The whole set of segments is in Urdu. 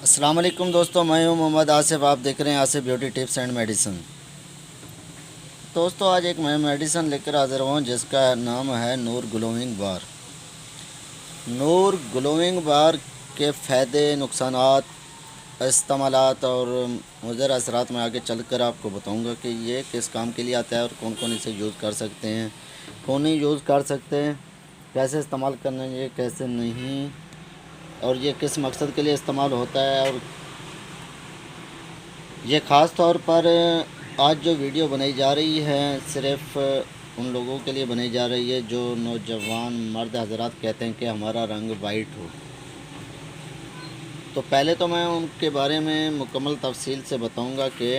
السلام علیکم دوستوں، میں ہوں محمد آصف۔ آپ دیکھ رہے ہیں Asif beauty tips and medicine. دوستوں آج ایک میں میڈیسن لے کر حاضر ہوں جس کا نام ہے نور گلوئنگ بار۔ نور گلوئنگ بار کے فائدے، نقصانات، استعمالات اور مضر اثرات میں آگے چل کر آپ کو بتاؤں گا کہ یہ کس کام کے لیے آتا ہے اور کون کون اسے یوز کر سکتے ہیں، کون نہیں یوز کر سکتے ہیں، کیسے استعمال کرنا ہے، کیسے نہیں، اور یہ کس مقصد کے لیے استعمال ہوتا ہے۔ اور یہ خاص طور پر آج جو ویڈیو بنائی جا رہی ہے صرف ان لوگوں کے لیے بنائی جا رہی ہے جو نوجوان مرد حضرات کہتے ہیں کہ ہمارا رنگ وائٹ ہو۔ تو پہلے تو میں ان کے بارے میں مکمل تفصیل سے بتاؤں گا کہ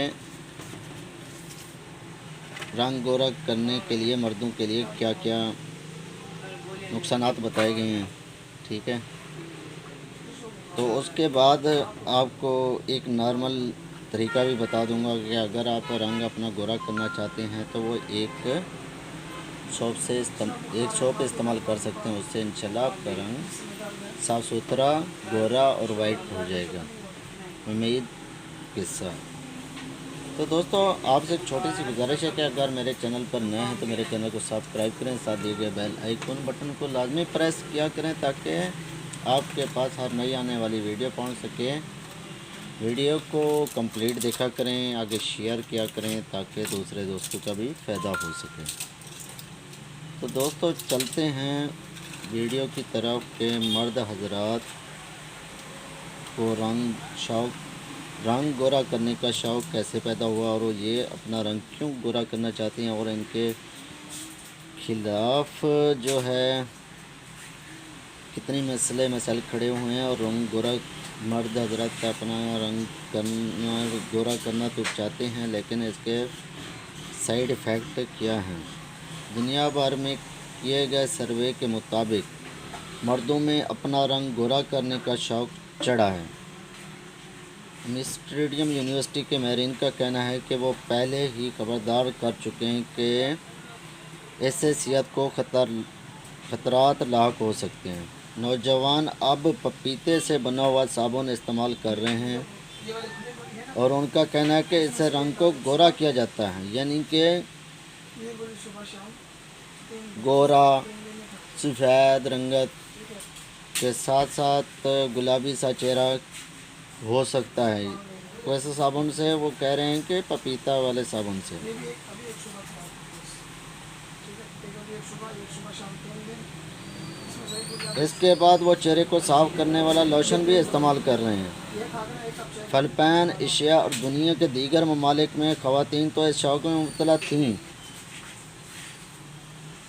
رنگ گورا کرنے کے لیے مردوں کے لیے کیا کیا نقصانات بتائے گئے ہیں، ٹھیک ہے۔ تو اس کے بعد آپ کو ایک نارمل طریقہ بھی بتا دوں گا کہ اگر آپ رنگ اپنا گورا کرنا چاہتے ہیں تو وہ ایک سوپ استعمال کر سکتے ہیں، اس سے انشاءاللہ آپ کا رنگ صاف ستھرا، گورا اور وائٹ ہو جائے گا، امید کے ساتھ۔ تو دوستو آپ سے ایک چھوٹی سی گزارش ہے کہ اگر میرے چینل پر نئے ہیں تو میرے چینل کو سبسکرائب کریں، ساتھ دیے گئے بیل آئیکن بٹن کو لازمی پریس کیا کریں تاکہ آپ کے پاس ہر نئی آنے والی ویڈیو پہنچ سکے۔ ویڈیو کو کمپلیٹ دیکھا کریں، آگے شیئر کیا کریں تاکہ دوسرے دوستوں کا بھی فائدہ ہو سکے۔ تو دوستو چلتے ہیں ویڈیو کی طرف کہ مرد حضرات کو رنگ گورا کرنے کا شوق کیسے پیدا ہوا اور وہ یہ اپنا رنگ کیوں گورا کرنا چاہتے ہیں، اور ان کے خلاف جو ہے کتنی مسائل کھڑے ہوئے ہیں، اور رنگ گورا مرد حضرات کا اپنا رنگ گورا کرنا تو چاہتے ہیں لیکن اس کے سائیڈ ایفیکٹ کیا ہیں۔ دنیا بھر میں کیے گئے سروے کے مطابق مردوں میں اپنا رنگ گورا کرنے کا شوق چڑھا ہے۔ امسٹرڈیم یونیورسٹی کے ماہرین کا کہنا ہے کہ وہ پہلے ہی خبردار کر چکے ہیں کہ اس سے صحت کو خطرات لاحق ہو سکتے ہیں۔ نوجوان اب پپیتے سے بنا ہوا صابن استعمال کر رہے ہیں اور ان کا کہنا ہے کہ اس سے رنگ کو گورا کیا جاتا ہے، یعنی کہ گورا، سفید رنگت کے ساتھ ساتھ گلابی سا چہرہ ہو سکتا ہے۔ ویسے صابن سے وہ کہہ رہے ہیں کہ پپیتا والے صابن سے۔ اس کے بعد وہ چہرے کو صاف کرنے والا لوشن بھی استعمال کر رہے ہیں۔ فلپائن، ایشیا اور دنیا کے دیگر ممالک میں خواتین تو اس شوق میں مبتلا تھیں،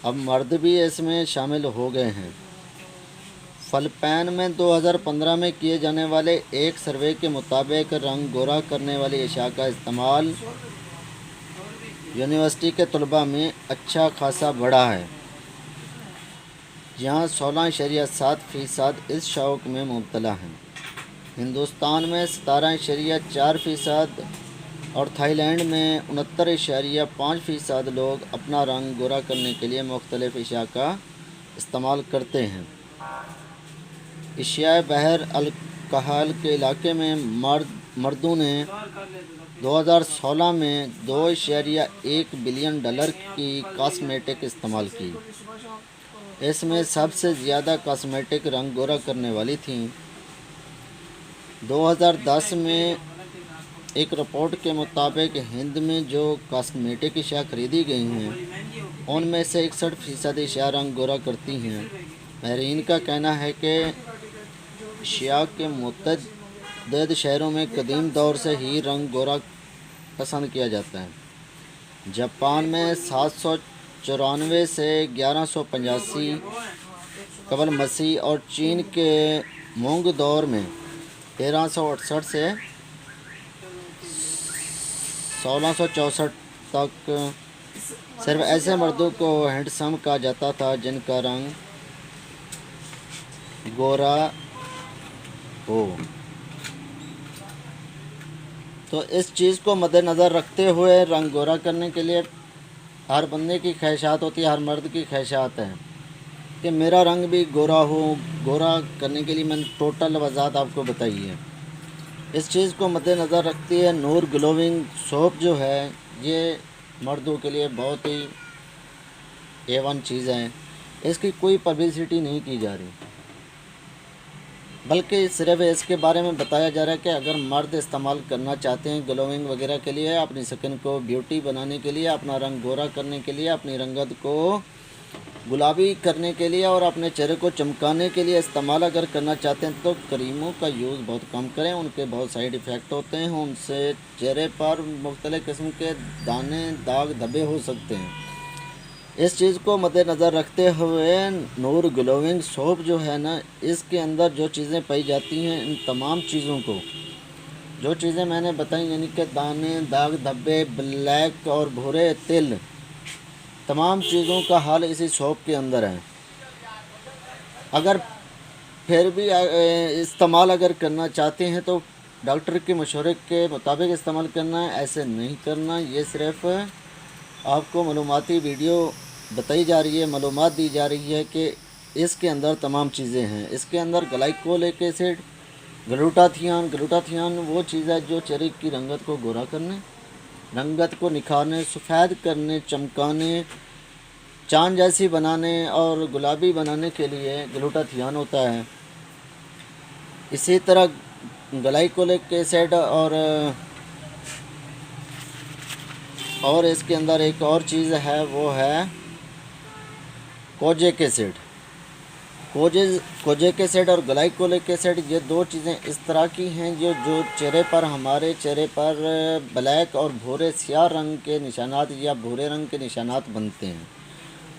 اب مرد بھی اس میں شامل ہو گئے ہیں۔ فلپائن میں 2015 میں کیے جانے والے ایک سروے کے مطابق رنگ گورا کرنے والی اشیاء کا استعمال یونیورسٹی کے طلباء میں اچھا خاصا بڑھا ہے، جہاں 16.7% اس شوق میں مبتلا ہیں۔ ہندوستان میں 17.4% اور تھائی لینڈ میں 69.5% لوگ اپنا رنگ گورا کرنے کے لیے مختلف اشیاء کا استعمال کرتے ہیں۔ ایشیائے بحر الکاہل کے علاقے میں مردوں نے 2016 میں $2.1 بلین کی کاسمیٹک استعمال کی۔ اس میں سب سے زیادہ کاسمیٹک رنگ گورا کرنے والی تھیں۔ 2010 میں ایک رپورٹ کے مطابق ہند میں جو کاسمیٹک اشیاء خریدی گئی ہیں ان میں سے 61% اشیاء رنگ گورا کرتی ہیں۔ ماہرین کا کہنا ہے کہ ایشیا کے متعدد شہروں میں قدیم دور سے ہی رنگ گورا پسند کیا جاتا ہے۔ جاپان میں 794 سے 1185 قبل مسیح اور چین کے مونگ دور میں 1368 سے 1664 تک صرف ایسے مردوں کو ہینڈسم کہا جاتا تھا جن کا رنگ گورا ہو۔ تو اس چیز کو مد نظر رکھتے ہوئے رنگ گورا کرنے کے لیے ہر بندے کی خواہشات ہوتی ہے، ہر مرد کی خواہشات ہیں کہ میرا رنگ بھی گورا ہو۔ گورا کرنے کے لیے میں نے ٹوٹل وضاحت آپ کو بتائی ہے۔ اس چیز کو مد نظر رکھتے ہوئے نور گلوونگ سوپ جو ہے یہ مردوں کے لیے بہت ہی A1 چیز ہے. اس کی کوئی پبلسٹی نہیں کی جا رہی، بلکہ صرف اس کے بارے میں بتایا جا رہا ہے کہ اگر مرد استعمال کرنا چاہتے ہیں گلوونگ وغیرہ کے لیے، اپنی سکن کو بیوٹی بنانے کے لیے، اپنا رنگ گورا کرنے کے لیے، اپنی رنگت کو گلابی کرنے کے لیے اور اپنے چہرے کو چمکانے کے لیے استعمال اگر کرنا چاہتے ہیں تو کریموں کا یوز بہت کم کریں. ان کے بہت سائیڈ ایفیکٹ ہوتے ہیں، ان سے چہرے پر مختلف قسم کے دانے، داغ، دھبے ہو سکتے ہیں. اس چیز کو مد نظر رکھتے ہوئے نور گلوونگ سوپ جو ہے نا، اس کے اندر جو چیزیں پائی جاتی ہیں ان تمام چیزوں کو، جو چیزیں میں نے بتائیں یعنی کہ دانے، داغ، دھبے، بلیک اور بھورے تل، تمام چیزوں کا حل اسی سوپ کے اندر ہے. اگر پھر بھی استعمال اگر کرنا چاہتے ہیں تو ڈاکٹر کے مشورے کے مطابق استعمال کرنا ہے، ایسے نہیں کرنا. یہ صرف آپ کو معلوماتی ویڈیو بتائی جا رہی ہے، معلومات دی جا رہی ہے کہ اس کے اندر تمام چیزیں ہیں. اس کے اندر گلائکولک ایسڈ، گلوٹاتھیان وہ چیز ہے جو چہرے کی رنگت کو گورا کرنے، رنگت کو نکھارنے، سفید کرنے، چمکانے، چاند جیسی بنانے اور گلابی بنانے کے لیے گلوٹاتھیان ہوتا ہے. اسی طرح گلائکولک ایسڈ اور اس کے اندر ایک اور چیز ہے، وہ ہے کوجیک ایسڈ. کوجیک ایسڈ اور گلائکولک ایسڈ یہ دو چیزیں اس طرح کی ہیں جو چہرے پر، ہمارے چہرے پر بلیک اور بھورے سیاہ رنگ کے نشانات یا بھورے رنگ کے نشانات بنتے ہیں،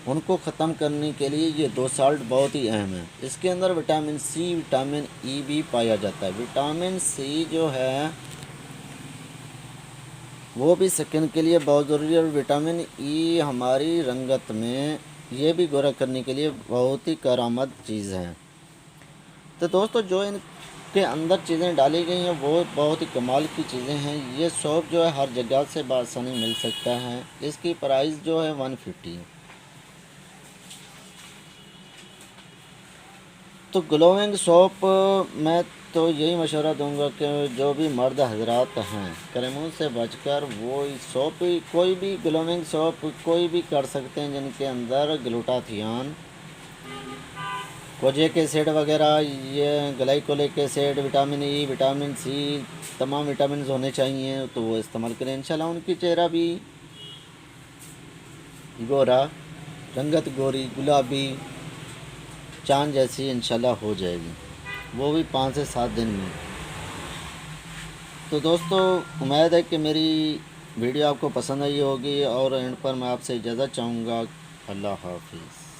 ان کو ختم کرنے کے لیے یہ دو سالٹ بہت ہی اہم ہیں. اس کے اندر وٹامن سی، وٹامن ای بھی پایا جاتا ہے. وٹامن سی جو ہے وہ بھی سکن کے لیے بہت ضروری ہے، اور وٹامن ای ہماری رنگت میں یہ بھی گورا کرنے کے لیے بہت ہی کارآمد چیز ہے. تو دوستو جو ان کے اندر چیزیں ڈالی گئی ہیں وہ بہت ہی کمال کی چیزیں ہیں. یہ سوپ جو ہے ہر جگہ سے بآسانی مل سکتا ہے. اس کی پرائس جو ہے 150 ہے. تو گلوونگ سوپ میں تو یہی مشورہ دوں گا کہ جو بھی مرد حضرات ہیں کریموں سے بچ کر وہ سوپ، کوئی بھی گلوونگ سوپ کوئی بھی کر سکتے ہیں جن کے اندر گلوٹاتھیان، کوجیک ایسڈ وغیرہ، یہ glycolic acid, vitamin E, vitamin C, تمام وٹامنز ہونے چاہیے تو وہ استعمال کریں. انشاءاللہ ان کی چہرہ بھی گورا، رنگت گوری، گلابی، چاند جیسی انشاءاللہ ہو جائے گی، وہ بھی 5 سے 7 دن میں. تو دوستو امید ہے کہ میری ویڈیو آپ کو پسند آئی ہوگی، اور اینڈ پر میں آپ سے اجازت چاہوں گا. اللہ حافظ.